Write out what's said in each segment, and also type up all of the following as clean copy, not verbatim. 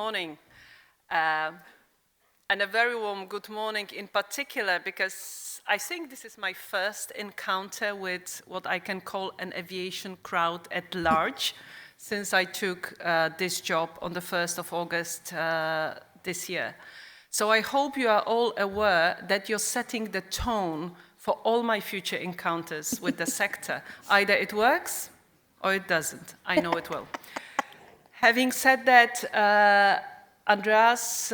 morning. And a very warm good morning in particular because I think this is my first encounter with what I can call an aviation crowd at large since I took this job on the 1st of August this year. So I hope you are all aware that you're setting the tone for all my future encounters with the sector. Either it works or it doesn't. I know it will. Having said that, Andreas,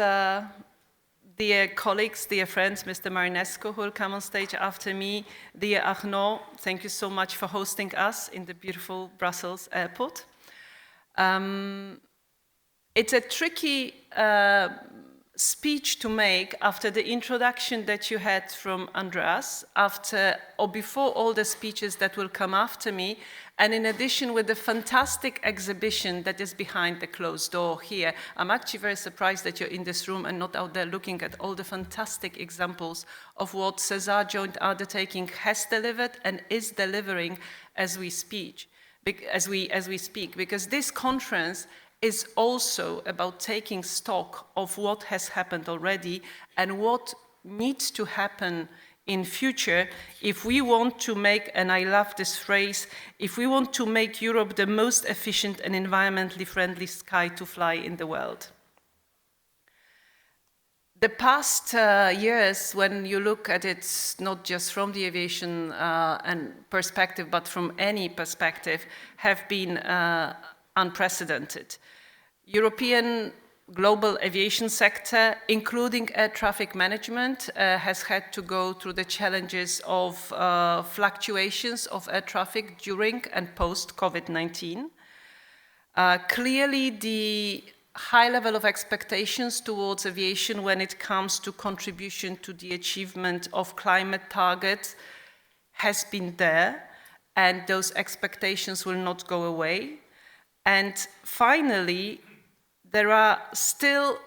dear colleagues, dear friends, Mr. Marinescu, who will come on stage after me, dear Arnaud, thank you so much for hosting us in the beautiful Brussels airport. It's a tricky speech to make after the introduction that you had from Andreas, after or before all the speeches that will come after me, and in addition with the fantastic exhibition that is behind the closed door here. I'm actually very surprised that you're in this room and not out there looking at all the fantastic examples of what SESAR Joint Undertaking has delivered and is delivering as we speak. Because this conference is also about taking stock of what has happened already and what needs to happen in future if we want to make, and I love this phrase, if we want to make Europe the most efficient and environmentally friendly sky to fly in the world. The past years, when you look at it not just from the aviation perspective, but from any perspective, have been unprecedented. European global aviation sector, including air traffic management, has had to go through the challenges of fluctuations of air traffic during and post-COVID-19. Clearly, the high level of expectations towards aviation when it comes to contribution to the achievement of climate targets has been there, and those expectations will not go away. And finally, there are still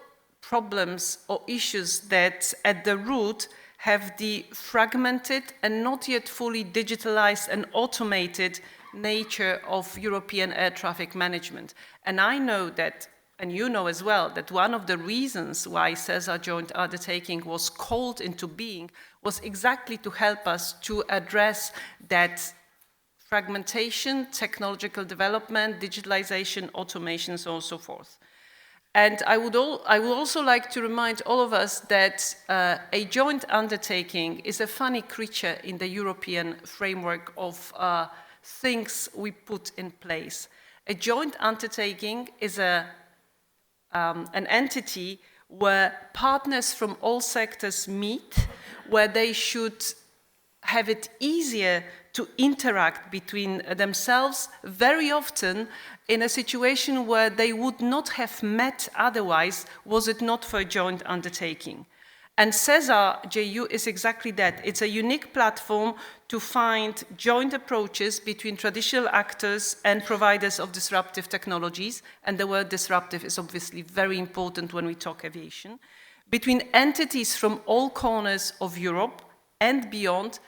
problems or issues that at the root have the fragmented and not yet fully digitalized and automated nature of European air traffic management. And I know that, and you know as well, that one of the reasons why SESAR Joint Undertaking was called into being was exactly to help us to address that fragmentation, technological development, digitalization, automation, so on and so forth. And I would also like to remind all of us that a joint undertaking is a funny creature in the European framework of things we put in place. A joint undertaking is an entity where partners from all sectors meet, where they should have it easier to interact between themselves, very often in a situation where they would not have met otherwise, was it not for a joint undertaking. And SESAR JU is exactly that. It's a unique platform to find joint approaches between traditional actors and providers of disruptive technologies, and the word disruptive is obviously very important when we talk aviation, between entities from all corners of Europe and beyond,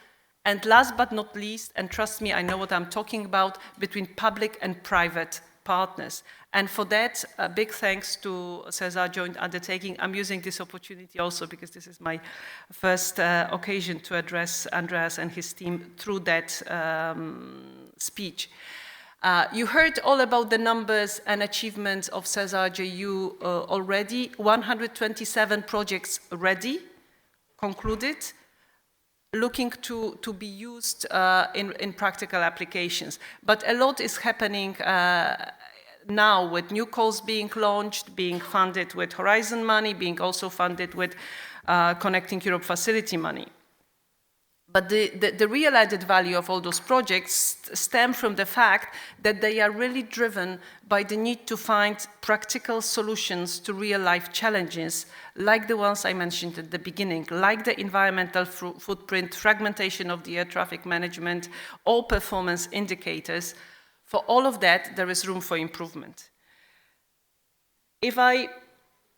and last but not least, and trust me, I know what I'm talking about, between public and private partners. And for that, a big thanks to SESAR Joint Undertaking. I'm using this opportunity also because this is my first occasion to address Andreas and his team through that speech. You heard all about the numbers and achievements of SESAR JU already. 127 projects ready, concluded, looking to be used in practical applications. But a lot is happening now with new calls being launched, being funded with Horizon money, being also funded with Connecting Europe Facility money. But the real added value of all those projects stem from the fact that they are really driven by the need to find practical solutions to real-life challenges, like the ones I mentioned at the beginning, like the environmental footprint, fragmentation of the air traffic management, or performance indicators. For all of that, there is room for improvement. If I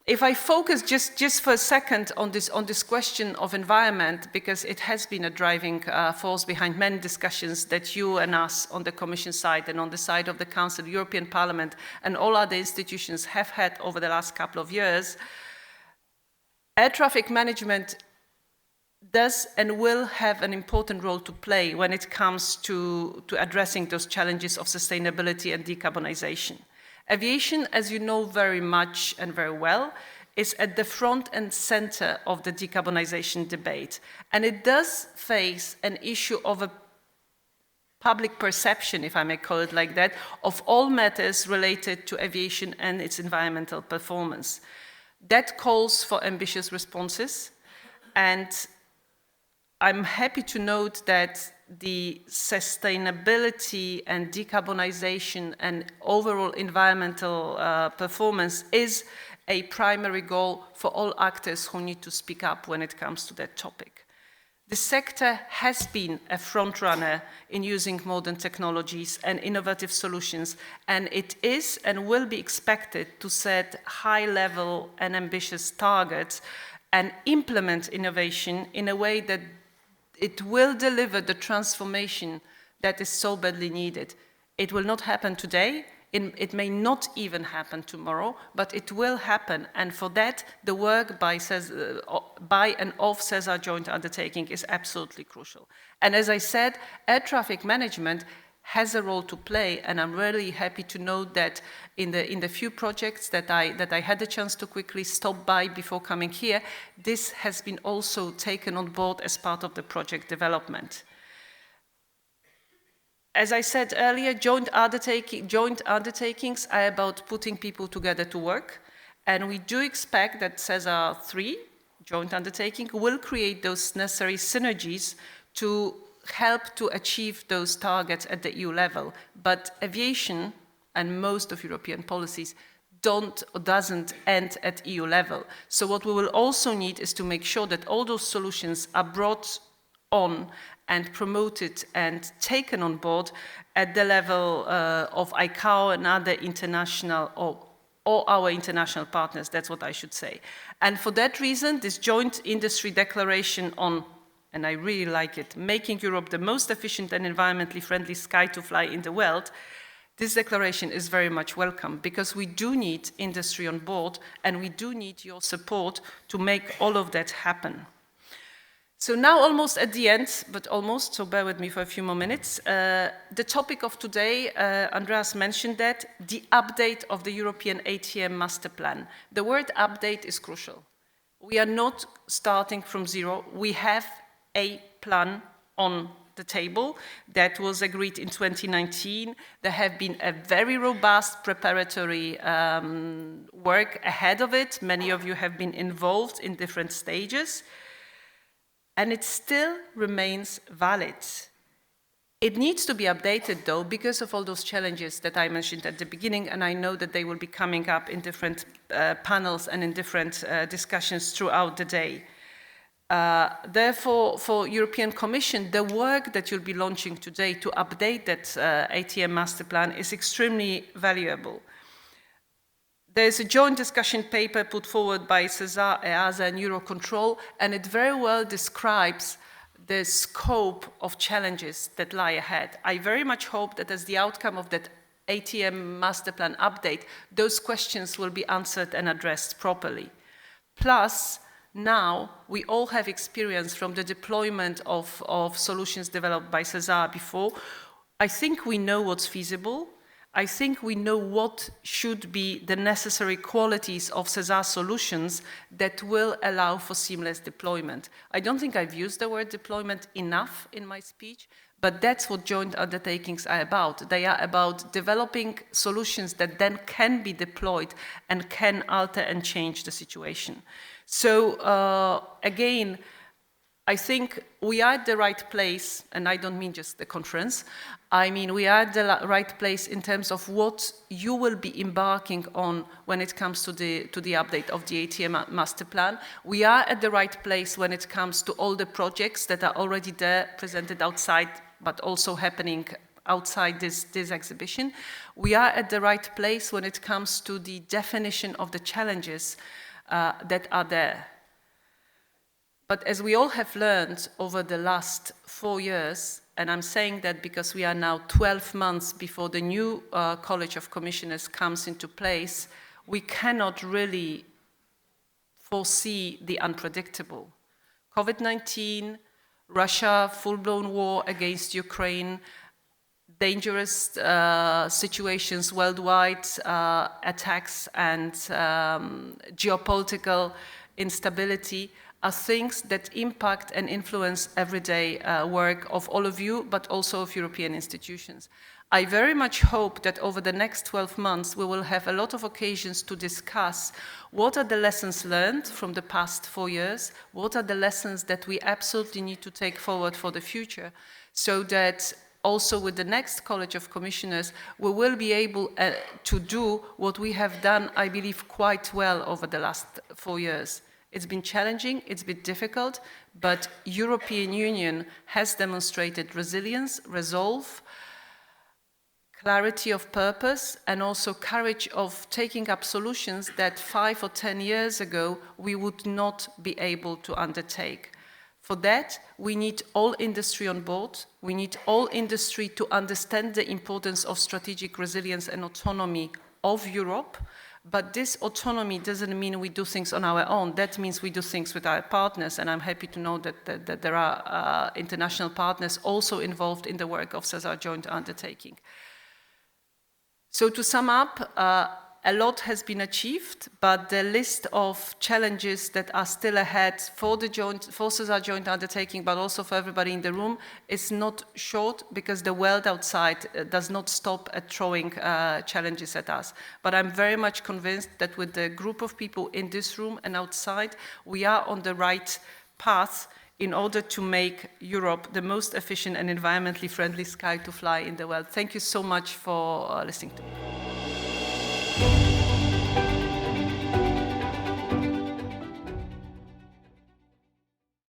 If I focus just for a second on this question of environment, because it has been a driving force behind many discussions that you and us on the Commission side and on the side of the Council, European Parliament, and all other institutions have had over the last couple of years, air traffic management does and will have an important role to play when it comes to addressing those challenges of sustainability and decarbonization. Aviation, as you know very much and very well, is at the front and center of the decarbonization debate. And it does face an issue of a public perception, if I may call it like that, of all matters related to aviation and its environmental performance. That calls for ambitious responses, and I'm happy to note that the sustainability and decarbonization and overall environmental performance is a primary goal for all actors who need to speak up when it comes to that topic. The sector has been a frontrunner in using modern technologies and innovative solutions, and it is and will be expected to set high-level and ambitious targets and implement innovation in a way that it will deliver the transformation that is so badly needed. It will not happen today, it may not even happen tomorrow, but it will happen. And for that, the work by and of SESAR Joint Undertaking is absolutely crucial. And as I said, air traffic management has a role to play, and I'm really happy to note that in the few projects that I had the chance to quickly stop by before coming here, this has been also taken on board as part of the project development. As I said earlier, joint undertakings are about putting people together to work, and we do expect that SESAR 3, joint undertaking, will create those necessary synergies to help to achieve those targets at the EU level. But aviation and most of European policies doesn't end at EU level. So what we will also need is to make sure that all those solutions are brought on and promoted and taken on board at the level of ICAO and other international or our international partners, that's what I should say. And for that reason, this joint industry declaration on, and I really like it, making Europe the most efficient and environmentally friendly sky to fly in the world, this declaration is very much welcome, because we do need industry on board and we do need your support to make all of that happen. So now almost at the end, but almost, so bear with me for a few more minutes. The topic of today, Andreas mentioned that, the update of the European ATM Master Plan. The word update is crucial. We are not starting from zero. We have a plan on the table that was agreed in 2019. There have been a very robust preparatory work ahead of it. Many of you have been involved in different stages, and it still remains valid. It needs to be updated, though, because of all those challenges that I mentioned at the beginning, and I know that they will be coming up in different panels and in different discussions throughout the day. Therefore, for European Commission, the work that you'll be launching today to update that ATM Master Plan is extremely valuable. There's a joint discussion paper put forward by SESAR, EASA, and Eurocontrol, and it very well describes the scope of challenges that lie ahead. I very much hope that as the outcome of that ATM Master Plan update, those questions will be answered and addressed properly. Plus, now we all have experience from the deployment of solutions developed by SESAR before. I think we know what's feasible. I think we know what should be the necessary qualities of SESAR solutions that will allow for seamless deployment. I don't think I've used the word deployment enough in my speech, but that's what joint undertakings are about. They are about developing solutions that then can be deployed and can alter and change the situation. So again, I think we are at the right place, and I don't mean just the conference. I mean, we are at the right place in terms of what you will be embarking on when it comes to the update of the ATM Master Plan. We are at the right place when it comes to all the projects that are already there, presented outside, but also happening outside this exhibition. We are at the right place when it comes to the definition of the challenges that are there. But as we all have learned over the last 4 years, and I'm saying that because we are now 12 months before the new College of Commissioners comes into place, we cannot really foresee the unpredictable. COVID-19, Russia, full-blown war against Ukraine, dangerous situations worldwide, attacks and geopolitical instability are things that impact and influence everyday work of all of you, but also of European institutions. I very much hope that over the next 12 months we will have a lot of occasions to discuss what are the lessons learned from the past 4 years, what are the lessons that we absolutely need to take forward for the future, so that also with the next College of Commissioners we will be able to do what we have done, I believe, quite well over the last 4 years. It's been challenging, it's been difficult, but European Union has demonstrated resilience, resolve, clarity of purpose, and also courage of taking up solutions that 5 or 10 years ago we would not be able to undertake. For that, we need all industry on board. We need all industry to understand the importance of strategic resilience and autonomy of Europe. But this autonomy doesn't mean we do things on our own. That means we do things with our partners, and I'm happy to know that there are international partners also involved in the work of SESAR Joint Undertaking. So to sum up, a lot has been achieved, but the list of challenges that are still ahead for SESAR Joint Undertaking, but also for everybody in the room, is not short, because the world outside does not stop at throwing challenges at us. But I'm very much convinced that with the group of people in this room and outside, we are on the right path in order to make Europe the most efficient and environmentally friendly sky to fly in the world. Thank you so much for listening to me.